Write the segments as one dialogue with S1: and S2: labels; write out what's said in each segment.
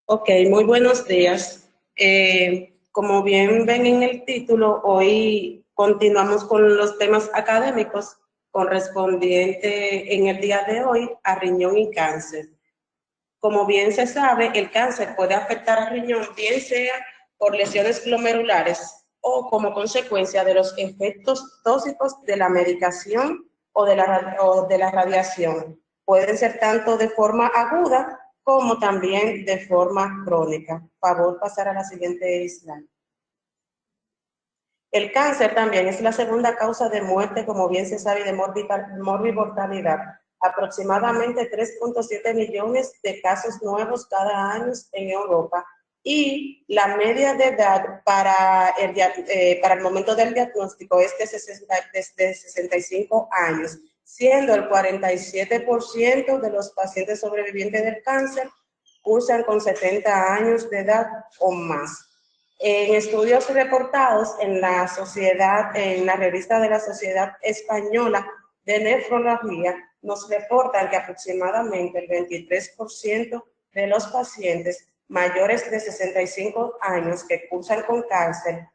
S1: Ok, muy buenos días. Como bien ven en el título, hoy continuamos con los temas académicos correspondiente en el día de hoy a riñón y cáncer. Como bien se sabe, el cáncer puede afectar al riñón, bien sea por lesiones glomerulares o como consecuencia de los efectos tóxicos de la medicación o de la radiación. Pueden ser tanto de forma aguda como también de forma crónica. Favor pasar a la siguiente slide. El cáncer también es la segunda causa de muerte, como bien se sabe, de morbi-mortalidad. Aproximadamente 3.7 millones de casos nuevos cada año en Europa. Y la media de edad para el momento del diagnóstico es de 65 años, siendo el 47% de los pacientes sobrevivientes del cáncer cursan con 70 años de edad o más. En estudios reportados en la revista de la Sociedad Española de Nefrología, nos reportan que aproximadamente el 23% de los pacientes mayores de 65 años que cursan con cáncer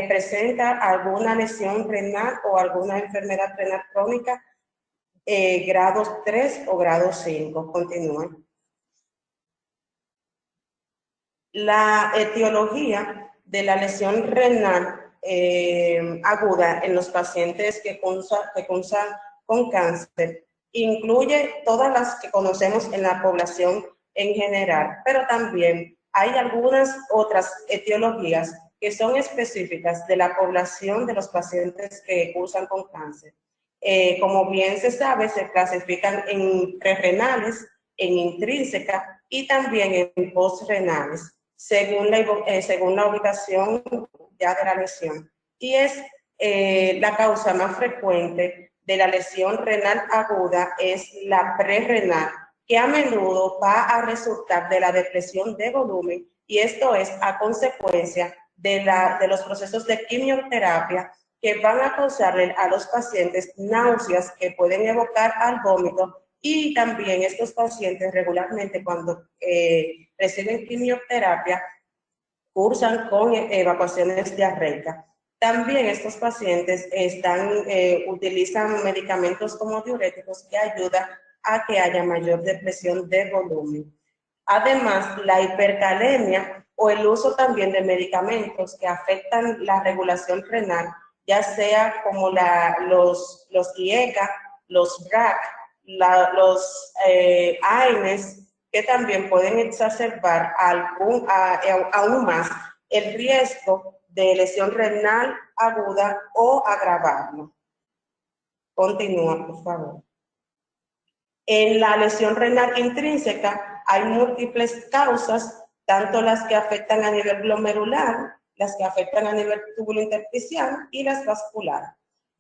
S1: presenta alguna lesión renal o alguna enfermedad renal crónica grado 3 o grado 5. Continúen. La etiología de la lesión renal aguda en los pacientes que cursan con cáncer incluye todas las que conocemos en la población en general, pero también hay algunas otras etiologías que son específicas de la población de los pacientes que cursan con cáncer. Como bien se sabe, se clasifican en prerrenales, en intrínseca y también en postrenales, según la ubicación ya de la lesión. Y es la causa más frecuente de la lesión renal aguda es la prerrenal, que a menudo va a resultar de la depresión de volumen, y esto es a consecuencia de los procesos de quimioterapia que van a causarle a los pacientes náuseas que pueden evocar al vómito. Y también estos pacientes regularmente cuando reciben quimioterapia cursan con evacuaciones diarreicas. También estos pacientes utilizan medicamentos como diuréticos que ayudan a que haya mayor depresión de volumen. Además, la hipercalemia o el uso también de medicamentos que afectan la regulación renal, ya sea como los IECA, los RAC, los AINES, que también pueden exacerbar aún más el riesgo de lesión renal aguda o agravarlo. Continúa, por favor. En la lesión renal intrínseca hay múltiples causas, tanto las que afectan a nivel glomerular, las que afectan a nivel túbulo intersticial y las vasculares.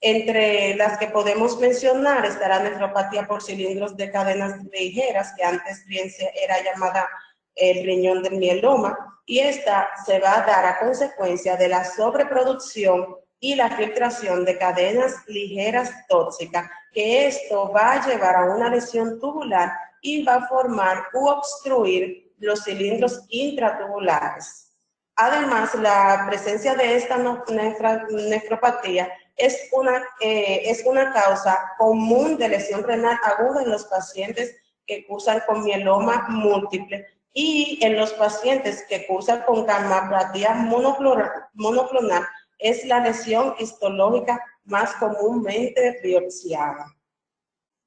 S1: Entre las que podemos mencionar está la nefropatía por cilindros de cadenas ligeras, que antes bien era llamada el riñón del mieloma, y esta se va a dar a consecuencia de la sobreproducción y la filtración de cadenas ligeras tóxicas, que esto va a llevar a una lesión tubular y va a formar u obstruir los cilindros intratubulares. Además, la presencia de esta nefropatía es una causa común de lesión renal aguda en los pacientes que cursan con mieloma múltiple y en los pacientes que cursan con gammopatía monoclonal es la lesión histológica más comúnmente biopsiada.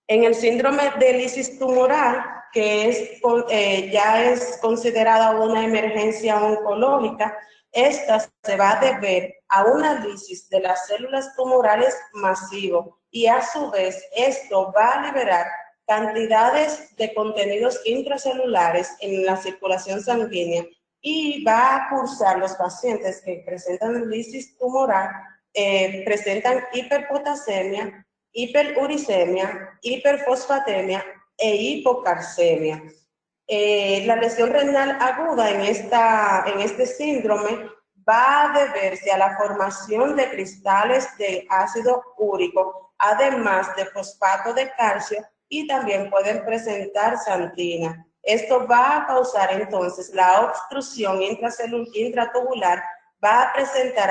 S1: En el síndrome de lisis tumoral, que ya es considerada una emergencia oncológica, esta se va a deber a una lisis de las células tumorales masivo, y a su vez esto va a liberar cantidades de contenidos intracelulares en la circulación sanguínea y va a cursar los pacientes que presentan lisis tumoral, presentan hiperpotasemia, hiperuricemia, hiperfosfatemia e hipocalcemia. La lesión renal aguda en este síndrome va a deberse a la formación de cristales de ácido úrico, además de fosfato de calcio, y también pueden presentar santina. Esto va a causar entonces la obstrucción intratubular, va a presentar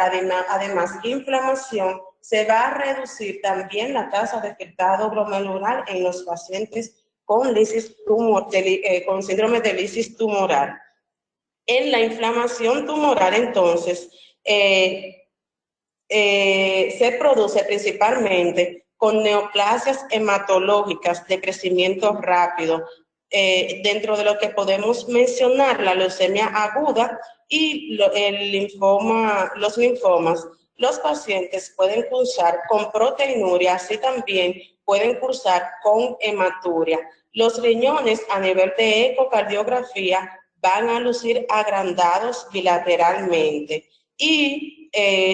S1: además inflamación, se va a reducir también la tasa de filtrado glomerular en los pacientes con síndrome de lisis tumoral. En la inflamación tumoral, entonces, se produce principalmente con neoplasias hematológicas de crecimiento rápido, dentro de lo que podemos mencionar la leucemia aguda y los linfomas. Los pacientes pueden cursar con proteinuria, así también pueden cursar con hematuria. Los riñones a nivel de ecocardiografía van a lucir agrandados bilateralmente. Y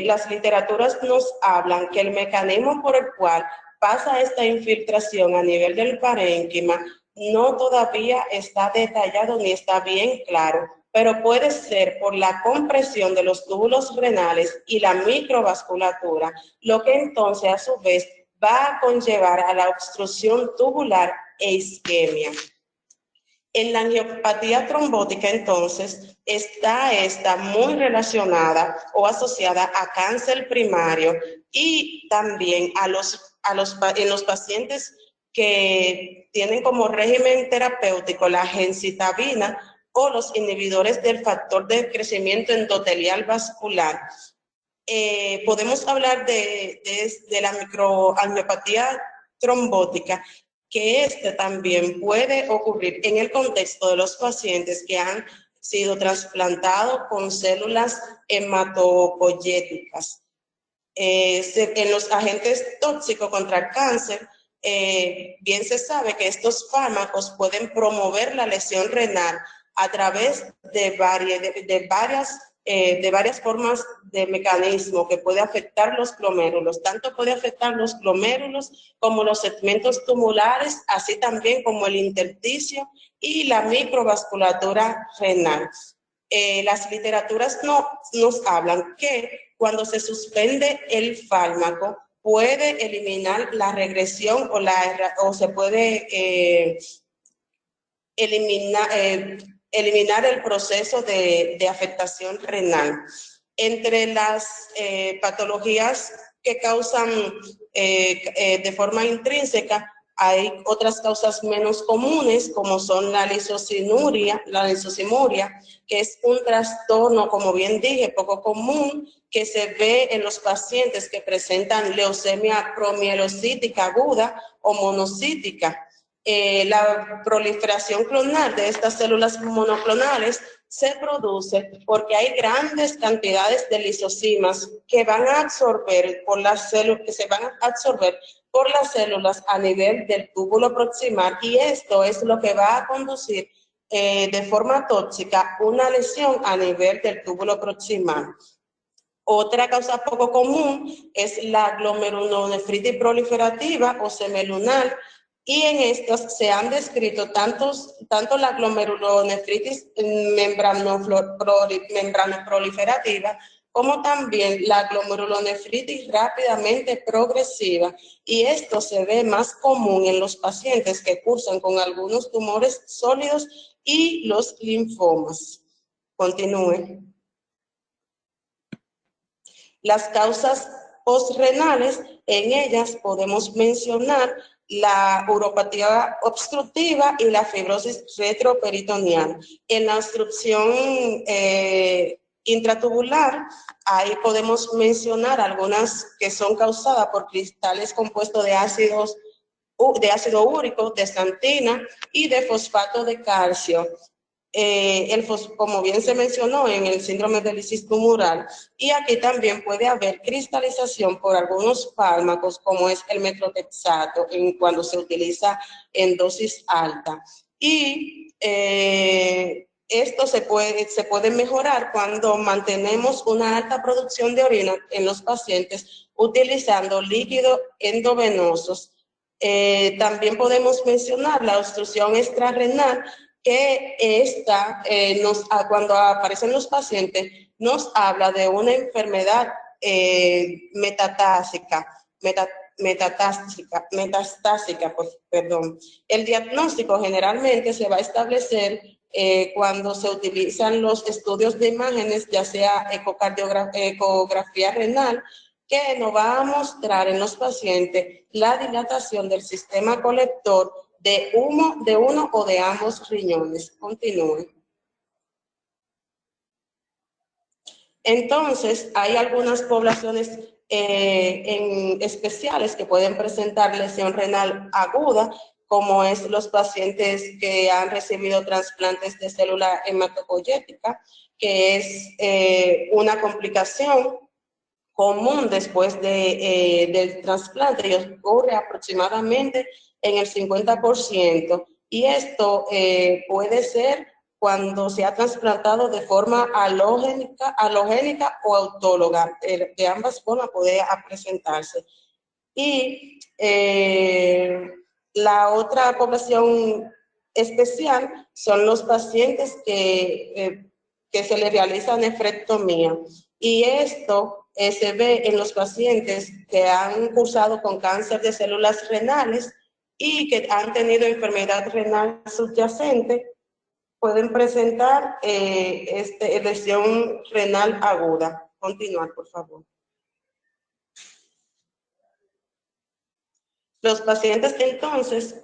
S1: las literaturas nos hablan que el mecanismo por el cual pasa esta infiltración a nivel del parénquima no todavía está detallado ni está bien claro, pero puede ser por la compresión de los túbulos renales y la microvasculatura, lo que entonces a su vez va a conllevar a la obstrucción tubular e isquemia. En la angiopatía trombótica, entonces, está esta muy relacionada o asociada a cáncer primario y también en los pacientes que tienen como régimen terapéutico la gencitabina o los inhibidores del factor de crecimiento endotelial vascular. Podemos hablar de la microangiopatía trombótica, que también puede ocurrir en el contexto de los pacientes que han sido trasplantados con células hematopoyéticas. En los agentes tóxicos contra el cáncer, bien se sabe que estos fármacos pueden promover la lesión renal a través de varias formas de mecanismo que puede afectar los glomérulos. Tanto puede afectar los glomérulos como los segmentos tumulares, así también como el intersticio y la microvasculatura renal. Las literaturas nos hablan que cuando se suspende el fármaco puede eliminar la regresión o se puede eliminar el proceso de afectación renal. Entre las patologías que causan de forma intrínseca, hay otras causas menos comunes, como son la lisocinuria, que es un trastorno, como bien dije, poco común, que se ve en los pacientes que presentan leucemia promielocítica aguda o monocítica. La proliferación clonal de estas células monoclonales se produce porque hay grandes cantidades de lisocimas que van a absorber por las células, a nivel del túbulo proximal, y esto es lo que va a conducir de forma tóxica una lesión a nivel del túbulo proximal. Otra causa poco común es la glomerulonefritis proliferativa o semelunal, y en estas se han descrito tanto la glomerulonefritis membranoproliferativa como también la glomerulonefritis rápidamente progresiva, y esto se ve más común en los pacientes que cursan con algunos tumores sólidos y los linfomas. Continúe. Las causas postrenales, en ellas podemos mencionar la uropatía obstructiva y la fibrosis retroperitoneal. En la obstrucción intratubular, ahí podemos mencionar algunas que son causadas por cristales compuestos de ácido úrico, de xantina y de fosfato de calcio. Como bien se mencionó en el síndrome de lisis tumoral, y aquí también puede haber cristalización por algunos fármacos como es el metrotexato cuando se utiliza en dosis alta, y esto se puede mejorar cuando mantenemos una alta producción de orina en los pacientes utilizando líquidos endovenosos. También podemos mencionar la obstrucción extrarrenal, que cuando aparecen los pacientes nos habla de una enfermedad metatásica, metastásica, perdón. El diagnóstico generalmente se va a establecer cuando se utilizan los estudios de imágenes, ya sea ecografía renal, que nos va a mostrar en los pacientes la dilatación del sistema colector de uno o de ambos riñones. Continúe. Entonces, hay algunas poblaciones especiales que pueden presentar lesión renal aguda, como es los pacientes que han recibido trasplantes de célula hematopoyética, que es una complicación común después del trasplante y ocurre aproximadamente en el 50%. Y esto puede ser cuando se ha trasplantado de forma halogénica o autóloga. De ambas formas puede presentarse. Y la otra población especial son los pacientes que se le realiza nefrectomía. Y esto se ve en los pacientes que han cursado con cáncer de células renales y que han tenido enfermedad renal subyacente, pueden presentar lesión renal aguda. Continuar, por favor. Los pacientes entonces,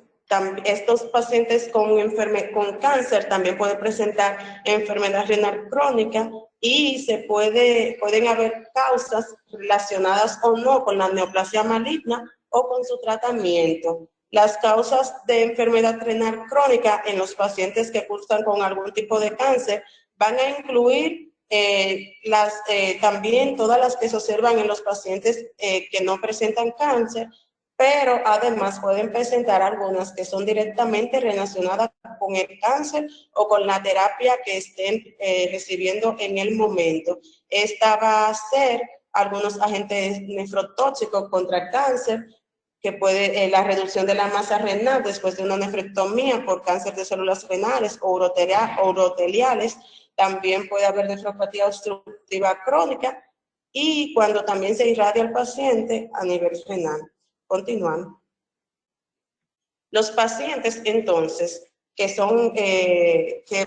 S1: estos pacientes con cáncer también pueden presentar enfermedad renal crónica y pueden haber causas relacionadas o no con la neoplasia maligna o con su tratamiento. Las causas de enfermedad renal crónica en los pacientes que cursan con algún tipo de cáncer van a incluir también todas las que se observan en los pacientes que no presentan cáncer, pero además pueden presentar algunas que son directamente relacionadas con el cáncer o con la terapia que estén recibiendo en el momento. Esta va a ser algunos agentes nefrotóxicos contra el cáncer, que puede la reducción de la masa renal después de una nefrectomía por cáncer de células renales o uroteliales. También puede haber nefropatía obstructiva crónica y cuando también se irradia al paciente a nivel renal. Continuando. Los pacientes, entonces, que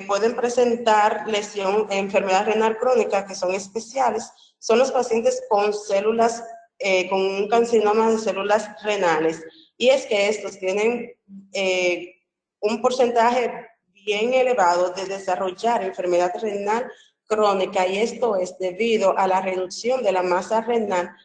S1: pueden presentar enfermedad renal crónica, que son especiales, son los pacientes con células, con un carcinoma de células renales. Y es que estos tienen un porcentaje bien elevado de desarrollar enfermedad renal crónica, y esto es debido a la reducción de la masa renal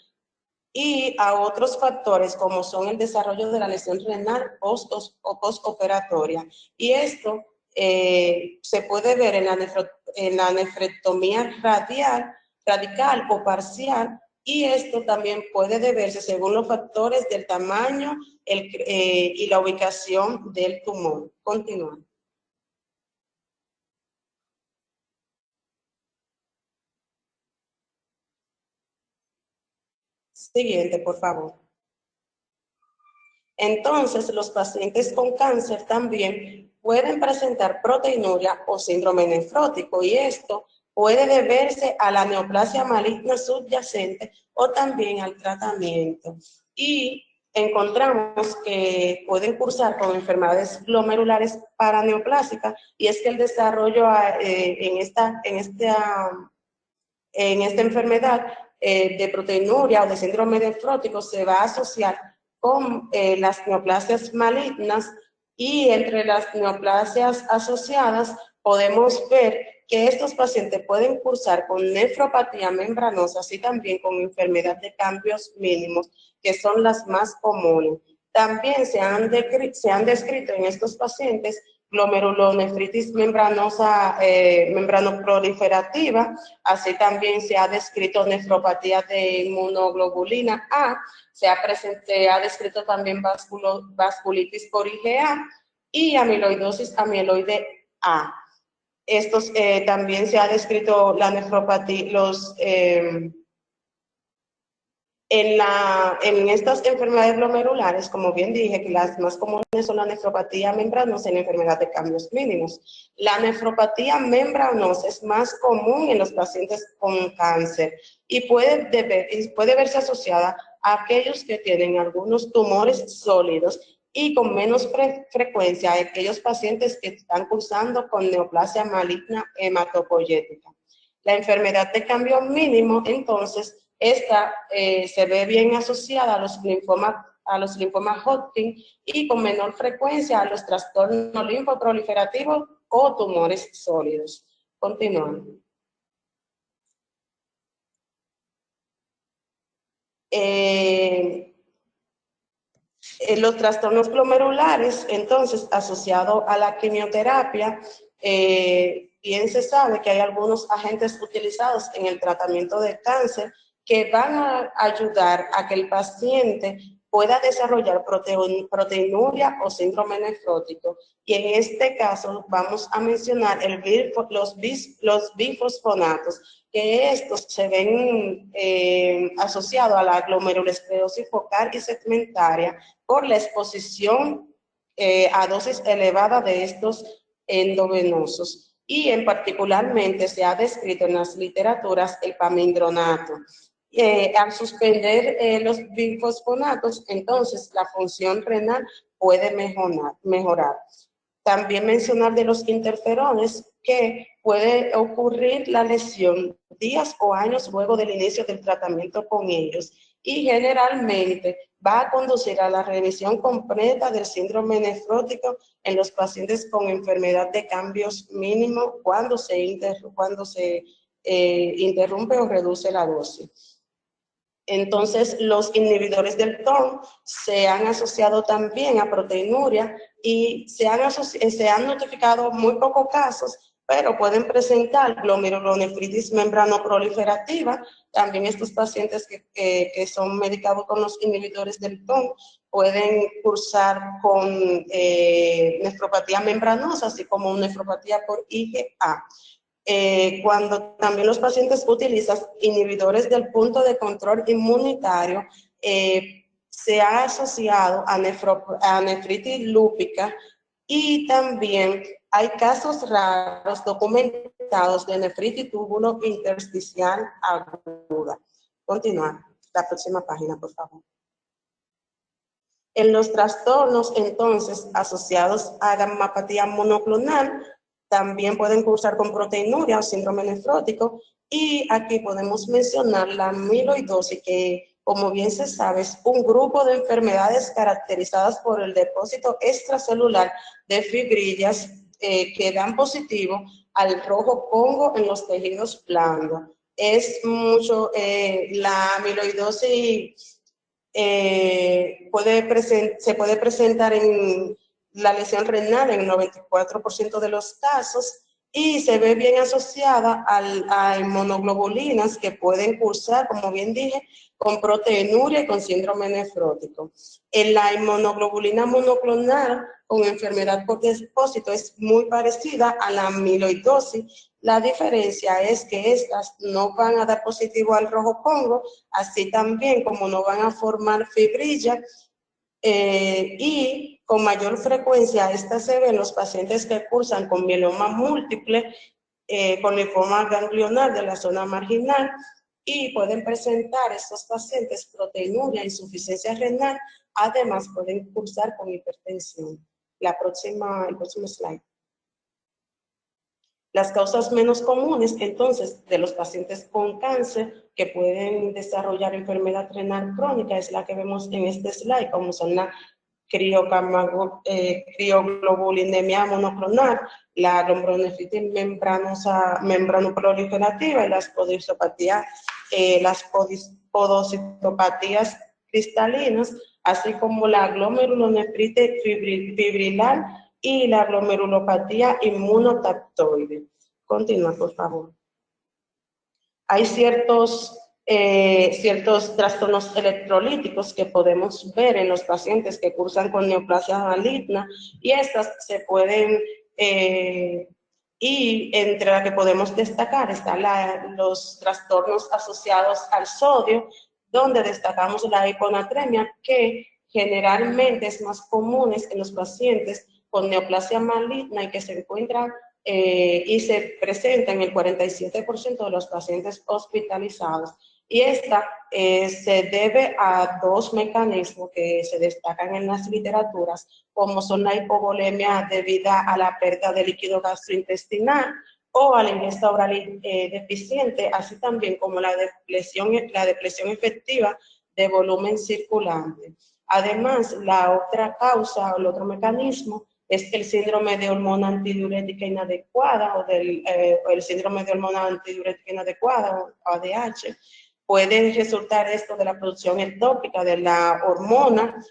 S1: y a otros factores como son el desarrollo de la lesión renal postoperatoria. Y esto se puede ver en la nefrectomía radical o parcial, y esto también puede deberse según los factores del tamaño y la ubicación del tumor. Continúa. Siguiente, por favor. Entonces, los pacientes con cáncer también pueden presentar proteinuria o síndrome nefrótico, y esto puede deberse a la neoplasia maligna subyacente o también al tratamiento. Y encontramos que pueden cursar con enfermedades glomerulares paraneoplásicas, y es que el desarrollo en esta enfermedad de proteinuria o de síndrome nefrótico se va a asociar con las neoplasias malignas, y entre las neoplasias asociadas podemos ver que estos pacientes pueden cursar con nefropatía membranosa, así también con enfermedad de cambios mínimos, que son las más comunes. También se han descrito en estos pacientes glomerulonefritis membranosa, membranoproliferativa, así también se ha descrito nefropatía de inmunoglobulina A, se ha descrito también vasculitis por IgA y amiloidosis amieloide A. También se ha descrito la nefropatía, en estas enfermedades glomerulares, como bien dije, que las más comunes son la nefropatía membranosa y la enfermedad de cambios mínimos. La nefropatía membranosa es más común en los pacientes con cáncer y puede verse asociada aquellos que tienen algunos tumores sólidos y con menos frecuencia a aquellos pacientes que están cursando con neoplasia maligna hematopoyética. La enfermedad de cambio mínimo, entonces, esta se ve bien asociada a los linfomas Hodgkin y con menor frecuencia a los trastornos linfoproliferativos o tumores sólidos. Continuando. Los trastornos glomerulares, entonces, asociados a la quimioterapia, bien se sabe que hay algunos agentes utilizados en el tratamiento de cáncer que van a ayudar a que el paciente pueda desarrollar proteinuria o síndrome nefrótico. Y en este caso vamos a mencionar los bifosfonatos, que estos se ven asociados a la glomerulosclerosis focal y segmentaria por la exposición a dosis elevada de estos endovenosos. Y en particularmente se ha descrito en las literaturas el pamindronato. Al suspender los bifosfonatos, entonces la función renal puede mejorar. También mencionar de los interferones que puede ocurrir la lesión días o años luego del inicio del tratamiento con ellos y generalmente va a conducir a la remisión completa del síndrome nefrótico en los pacientes con enfermedad de cambios mínimos cuando se interrumpe o reduce la dosis. Entonces, los inhibidores del TORM se han asociado también a proteinuria y se han notificado muy pocos casos, pero pueden presentar glomerulonefritis membranoproliferativa. También estos pacientes que son medicados con los inhibidores del TORM pueden cursar con nefropatía membranosa, así como nefropatía por IgA. Cuando también los pacientes utilizan inhibidores del punto de control inmunitario, se ha asociado a nefritis lúpica y también hay casos raros documentados de nefritis túbulo intersticial aguda. Continuar. La próxima página, por favor. En los trastornos, entonces, asociados a gammopatía monoclonal, también pueden cursar con proteinuria o síndrome nefrótico. Y aquí podemos mencionar la amiloidosis, que, como bien se sabe, es un grupo de enfermedades caracterizadas por el depósito extracelular de fibrillas que dan positivo al rojo Congo en los tejidos blandos. Es mucho la amiloidosis. Se puede presentar en la lesión renal en el 94% de los casos y se ve bien asociada a inmunoglobulinas que pueden cursar, como bien dije, con proteinuria y con síndrome nefrótico. En la inmunoglobulina monoclonal con enfermedad por depósito es muy parecida a la amiloidosis. La diferencia es que estas no van a dar positivo al rojo Congo, así también como no van a formar fibrilla, y con mayor frecuencia estas se ven en los pacientes que cursan con mieloma múltiple, con linfoma ganglionar de la zona marginal, y pueden presentar estos pacientes proteinuria, insuficiencia renal, además pueden cursar con hipertensión. El próximo slide. Las causas menos comunes, entonces, de los pacientes con cáncer que pueden desarrollar enfermedad renal crónica es la que vemos en este slide, como son la crioglobulinemia monoclonal, la glomerulonefritis membranoproliferativa y las podocitopatías cristalinas, así como la glomerulonefritis fibrilar y la glomerulopatía inmunotactoide. Continúa, por favor. Hay ciertos trastornos electrolíticos que podemos ver en los pacientes que cursan con neoplasia maligna y estas se pueden, y entre las que podemos destacar están los trastornos asociados al sodio, donde destacamos la hiponatremia, que generalmente es más común en los pacientes con neoplasia maligna y que se encuentra y se presenta en el 47% de los pacientes hospitalizados. Y esta se debe a dos mecanismos que se destacan en las literaturas, como son la hipovolemia debida a la pérdida de líquido gastrointestinal o a la ingesta oral deficiente, así también como la depresión efectiva de volumen circulante. Además, la otra causa o el otro mecanismo es el síndrome de hormona antidiurética inadecuada o el síndrome de hormona antidiurética inadecuada o ADH. Puede resultar esto de la producción ectópica de la hormona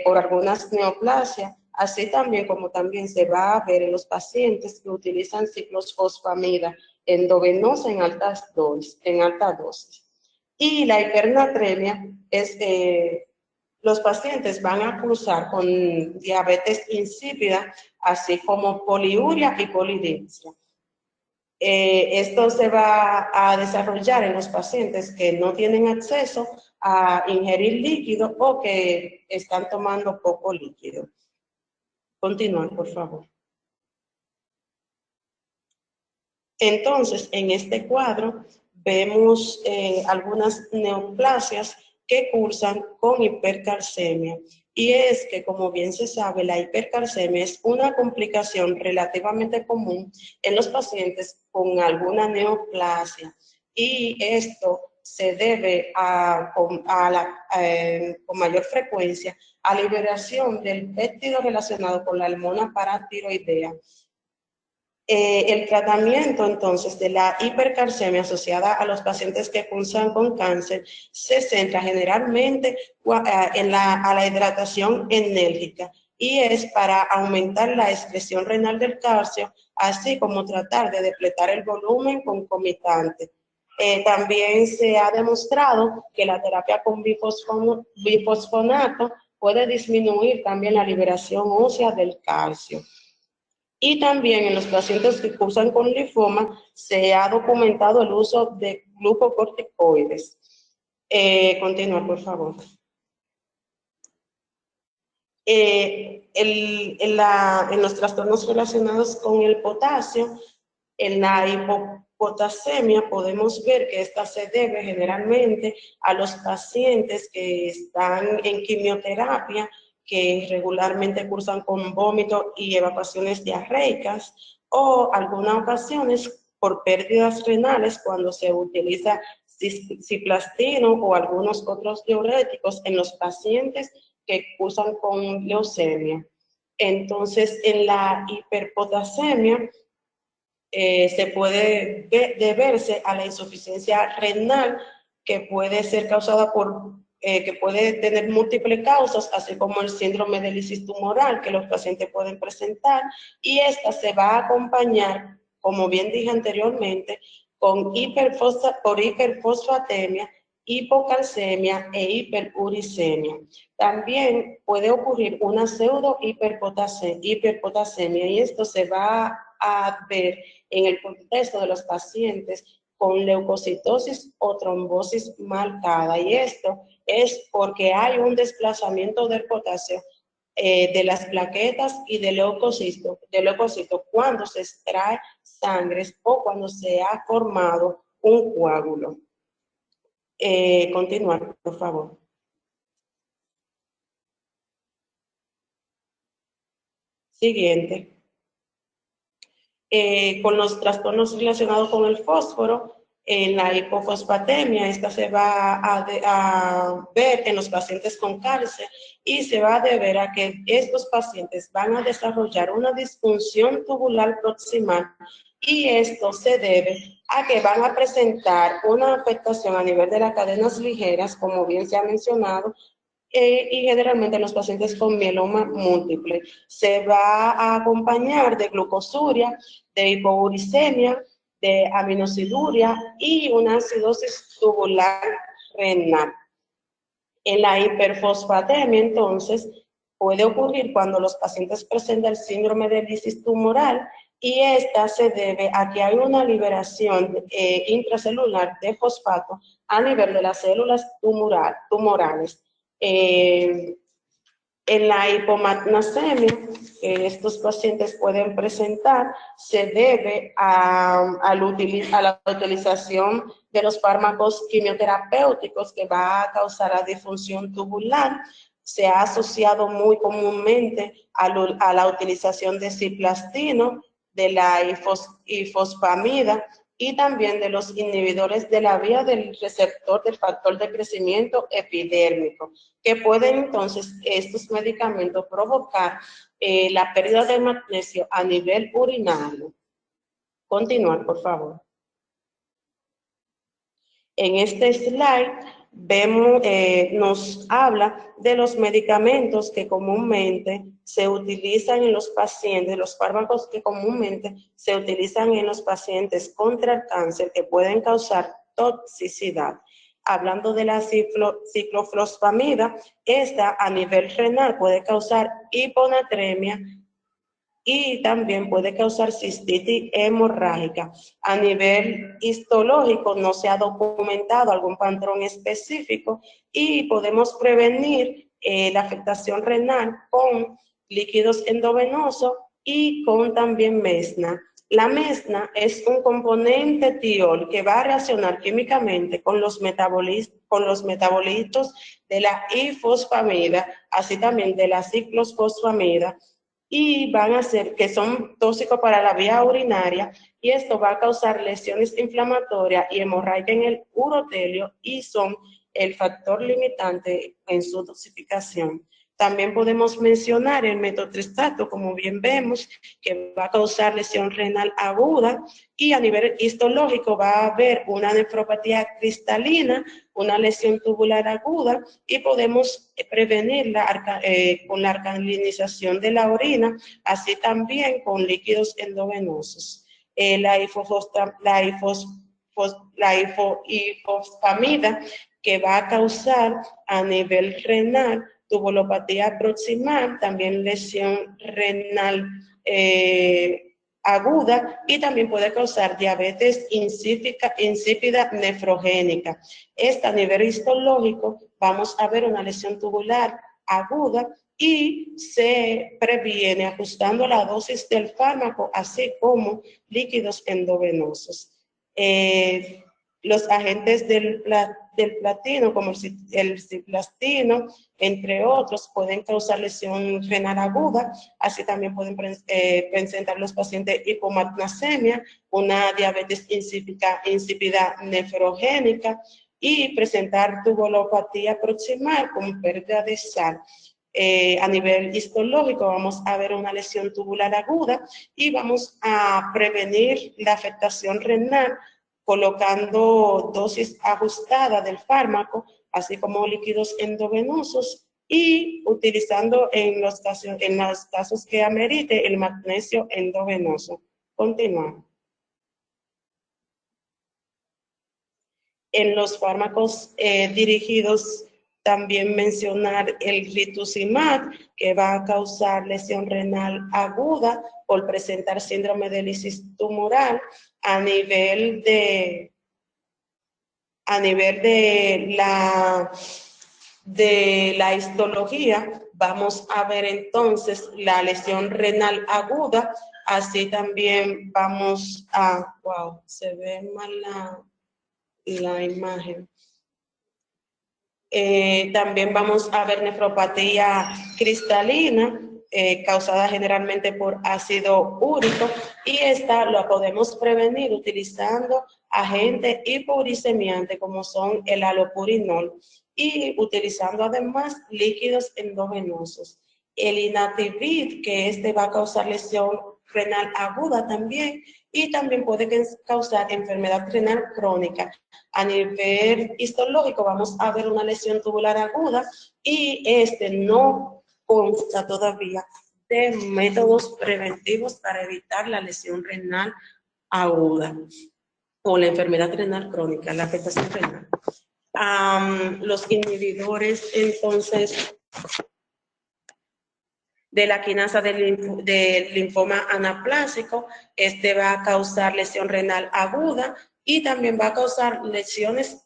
S1: por algunas neoplasias, así también como también se va a ver en los pacientes que utilizan ciclofosfamida endovenosa en alta dosis. Y la hipernatremia es los pacientes van a cursar con diabetes insípida, así como poliuria y polidipsia. Esto se va a desarrollar en los pacientes que no tienen acceso a ingerir líquido o que están tomando poco líquido. Continúen, por favor. Entonces, en este cuadro vemos algunas neoplasias que cursan con hipercalcemia. Y es que, como bien se sabe, la hipercalcemia es una complicación relativamente común en los pacientes con alguna neoplasia. Y esto se debe con mayor frecuencia a la liberación del péptido relacionado con la hormona paratiroidea. El tratamiento entonces de la hipercalcemia asociada a los pacientes que cursan con cáncer se centra generalmente a la hidratación enérgica y es para aumentar la excreción renal del calcio, así como tratar de depletar el volumen concomitante. También se ha demostrado que la terapia con bifosfonato puede disminuir también la liberación ósea del calcio. Y también en los pacientes que cursan con linfoma se ha documentado el uso de glucocorticoides. Continúa, por favor. En los trastornos relacionados con el potasio, en la hipopotasemia podemos ver que esta se debe generalmente a los pacientes que están en quimioterapia, que regularmente cursan con vómito y evacuaciones diarreicas, o algunas ocasiones por pérdidas renales cuando se utiliza cisplastino o algunos otros diuréticos en los pacientes que cursan con leucemia. Entonces, en la hiperpotasemia se puede deberse a la insuficiencia renal que puede ser causada que puede tener múltiples causas, así como el síndrome de lisis tumoral que los pacientes pueden presentar, y esta se va a acompañar, como bien dije anteriormente, por hiperfosfatemia, hipocalcemia e hiperuricemia. También puede ocurrir una pseudo hiperpotasemia y esto se va a ver en el contexto de los pacientes con leucocitosis o trombosis marcada, y esto es porque hay un desplazamiento del potasio de las plaquetas y de leucocitos cuando se extrae sangre o cuando se ha formado un coágulo. Continuar, por favor. Siguiente. Con los trastornos relacionados con el fósforo, en la hipofosfatemia, esta se va a ver en los pacientes con cáncer y se va a deber a que estos pacientes van a desarrollar una disfunción tubular proximal y esto se debe a que van a presentar una afectación a nivel de las cadenas ligeras, como bien se ha mencionado, y generalmente los pacientes con mieloma múltiple. Se va a acompañar de glucosuria, de hipouricemia, de aminosiduria y una acidosis tubular renal. En la hiperfosfatemia, entonces, puede ocurrir cuando los pacientes presentan el síndrome de lisis tumoral y esta se debe a que hay una liberación intracelular de fosfato a nivel de las células tumorales. En la hipomagnesemia que estos pacientes pueden presentar, se debe a la utilización de los fármacos quimioterapéuticos que va a causar la disfunción tubular. Se ha asociado muy comúnmente a la utilización de ciplastino, de la ifosfamida y también de los inhibidores de la vía del receptor del factor de crecimiento epidérmico, que pueden entonces estos medicamentos provocar la pérdida de magnesio a nivel urinario. Continuar, por favor. En este slide vemos, nos habla de los medicamentos que comúnmente se utilizan en los pacientes, los fármacos que comúnmente se utilizan en los pacientes contra el cáncer que pueden causar toxicidad. Hablando de la ciclofosfamida, esta a nivel renal puede causar hiponatremia y también puede causar cistitis hemorrágica. A nivel histológico no se ha documentado algún patrón específico y podemos prevenir la afectación renal con líquidos endovenosos y con también mesna. La mesna es un componente tiol que va a reaccionar químicamente con los metabolitos de la ifosfamida, así también de la ciclofosfamida, y van a ser que son tóxicos para la vía urinaria, y esto va a causar lesiones inflamatorias y hemorragia en el urotelio y son el factor limitante en su dosificación. También podemos mencionar el metotrexato, como bien vemos, que va a causar lesión renal aguda, y a nivel histológico va a haber una nefropatía cristalina, una lesión tubular aguda, y podemos prevenirla con la alcalinización de la orina, así también con líquidos endovenosos. La ifosfamida, que va a causar a nivel renal tubulopatía proximal, también lesión renal aguda, y también puede causar diabetes insípida nefrogénica. A nivel histológico vamos a ver una lesión tubular aguda y se previene ajustando la dosis del fármaco, así como líquidos endovenosos. Los agentes del platino, como el ciplastino, entre otros, pueden causar lesión renal aguda. Así también pueden presentar los pacientes hipomagnesemia, una diabetes insípida nefrogénica, y presentar tubulopatía proximal con pérdida de sal. A nivel histológico vamos a ver una lesión tubular aguda y vamos a prevenir la afectación renal colocando dosis ajustada del fármaco, así como líquidos endovenosos, y utilizando en los casos que amerite el magnesio endovenoso. Continuamos. En los fármacos dirigidos, también mencionar el rituximab, que va a causar lesión renal aguda por presentar síndrome de lisis tumoral. A nivel de la histología, vamos a ver entonces la lesión renal aguda, así también vamos a, wow, se ve mal la imagen. También vamos a ver nefropatía cristalina, causada generalmente por ácido úrico, y esta la podemos prevenir utilizando agentes hipouricemiantes como son el alopurinol y utilizando además líquidos endovenosos. El inativir, que va a causar lesión renal aguda también, y también puede causar enfermedad renal crónica. A nivel histológico vamos a ver una lesión tubular aguda y no consta todavía de métodos preventivos para evitar la lesión renal aguda o la enfermedad renal crónica, la afectación renal. Los inhibidores entonces de la quinasa del linfoma anaplásico, va a causar lesión renal aguda y también va a causar lesiones,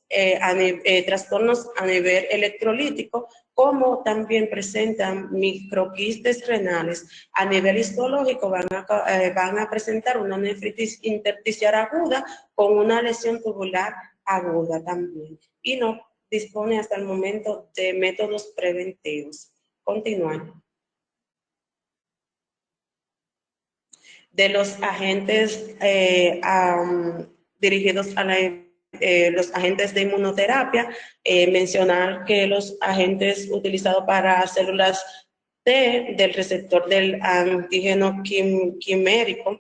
S1: trastornos a nivel electrolítico, como también presentan microquistes renales. A nivel histológico van a presentar una nefritis intersticial aguda con una lesión tubular aguda también. Y no dispone hasta el momento de métodos preventivos. Continuar. De los agentes dirigidos a los agentes de inmunoterapia, mencionar que los agentes utilizados para células T del receptor del antígeno quimérico,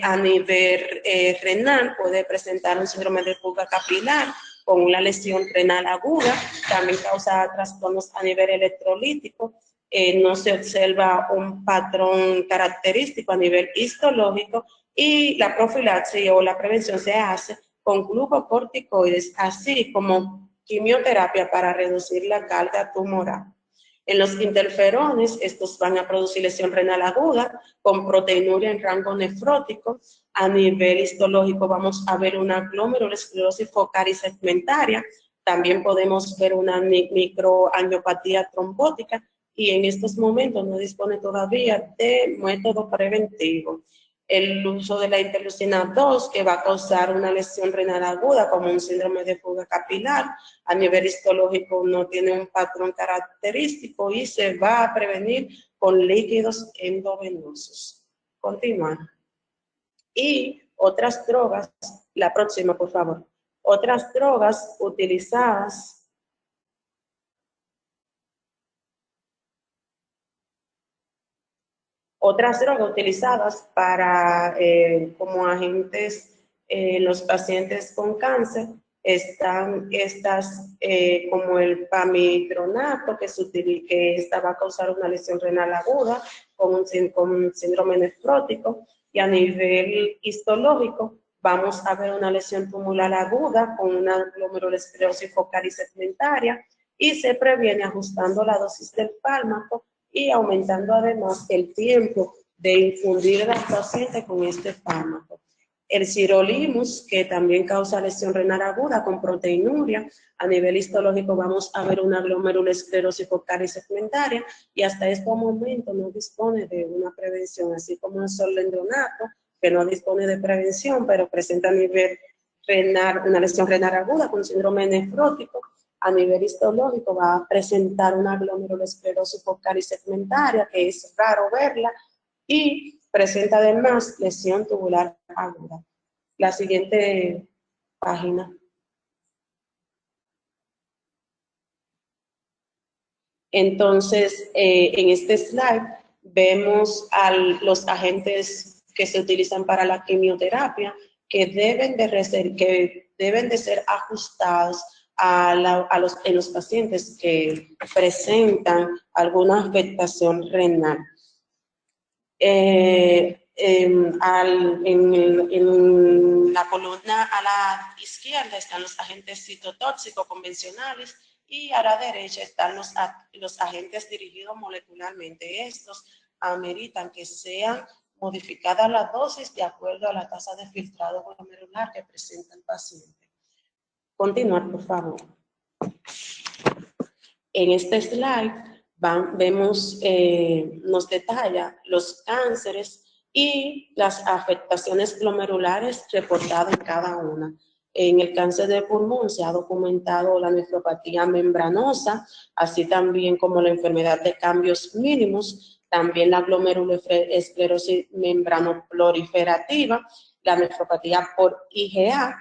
S1: a nivel renal puede presentar un síndrome de fuga capilar con una lesión renal aguda, también causa trastornos a nivel electrolítico. No se observa un patrón característico a nivel histológico y la profilaxis o la prevención se hace con glucocorticoides, así como quimioterapia para reducir la carga tumoral. En los interferones, estos van a producir lesión renal aguda con proteinuria en rango nefrótico. A nivel histológico vamos a ver una glomerulosclerosis focal y segmentaria. También podemos ver una microangiopatía trombótica y en estos momentos no dispone todavía de método preventivo. El uso de la interleucina 2, que va a causar una lesión renal aguda como un síndrome de fuga capilar, a nivel histológico no tiene un patrón característico y se va a prevenir con líquidos endovenosos. Continuar. Y otras drogas, la próxima por favor, otras drogas utilizadas para, como agentes en los pacientes con cáncer están estas como el pamidronato, que esta va a causar una lesión renal aguda con un síndrome nefrótico, y a nivel histológico vamos a ver una lesión tumoral aguda con una glomerulosclerosis focal y segmentaria, y se previene ajustando la dosis del fármaco y aumentando además el tiempo de infundir al paciente con este fármaco. El sirolimus, que también causa lesión renal aguda con proteinuria, a nivel histológico vamos a ver una glomerulosclerosis focal y segmentaria, y hasta este momento no dispone de una prevención, así como el solendronato, que no dispone de prevención, pero presenta a nivel renal una lesión renal aguda con síndrome nefrótico. A nivel histológico va a presentar una glomerulosclerosis focal y segmentaria, que es raro verla, y presenta además lesión tubular aguda. La siguiente página. Entonces, en este slide vemos a los agentes que se utilizan para la quimioterapia, que deben de ser ajustados en los pacientes que presentan alguna afectación renal. En la columna a la izquierda están los agentes citotóxicos convencionales y a la derecha están los agentes dirigidos molecularmente. Estos ameritan que sean modificadas las dosis de acuerdo a la tasa de filtrado glomerular que presenta el paciente. Continuar, por favor. En este slide vemos, nos detalla los cánceres y las afectaciones glomerulares reportadas en cada una. En el cáncer de pulmón se ha documentado la nefropatía membranosa, así también como la enfermedad de cambios mínimos, también la glomerulosclerosis membranoproliferativa, la nefropatía por IgA,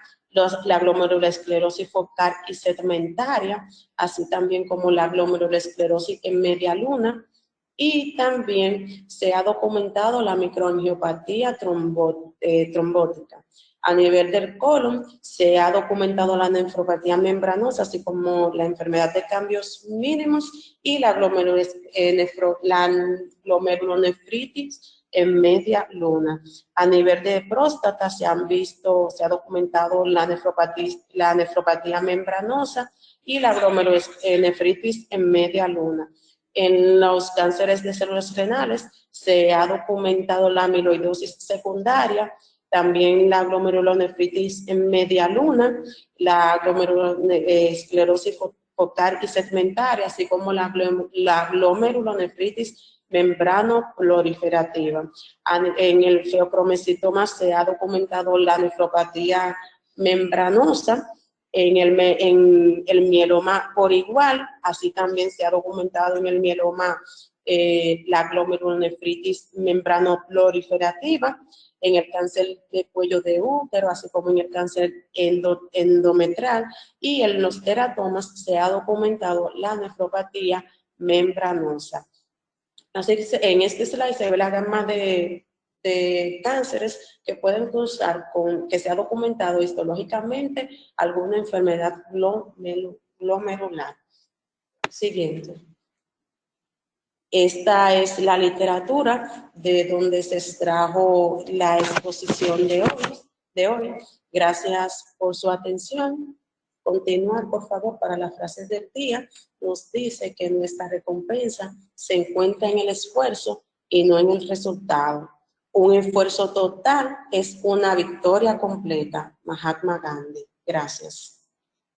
S1: la glomerulosclerosis focal y segmentaria, así también como la glomerulosclerosis en media luna, y también se ha documentado la microangiopatía trombótica. A nivel del colon se ha documentado la nefropatía membranosa, así como la enfermedad de cambios mínimos y la glomerulonefritis en media luna. A nivel de próstata se ha documentado la nefropatía membranosa y la glomerulonefritis en media luna. En los cánceres de células renales se ha documentado la amiloidosis secundaria también la glomerulonefritis en media luna, la esclerosis focal y segmentaria, así como la glomerulonefritis membrano proliferativa. En el feocromocitoma se ha documentado la nefropatía membranosa, en el mieloma por igual, así también se ha documentado en el mieloma la glomerulonefritis membrano proliferativa, en el cáncer de cuello de útero, así como en el cáncer endometrial, y en los teratomas se ha documentado la nefropatía membranosa. Así que en este slide se ve la gama de cánceres que pueden causar, que se ha documentado histológicamente, alguna enfermedad glomerular. Siguiente. Esta es la literatura de donde se extrajo la exposición de hoy. Gracias por su atención. Continuar, por favor, para las frases del día. Nos dice que nuestra recompensa se encuentra en el esfuerzo y no en el resultado. Un esfuerzo total es una victoria completa. Mahatma Gandhi. Gracias.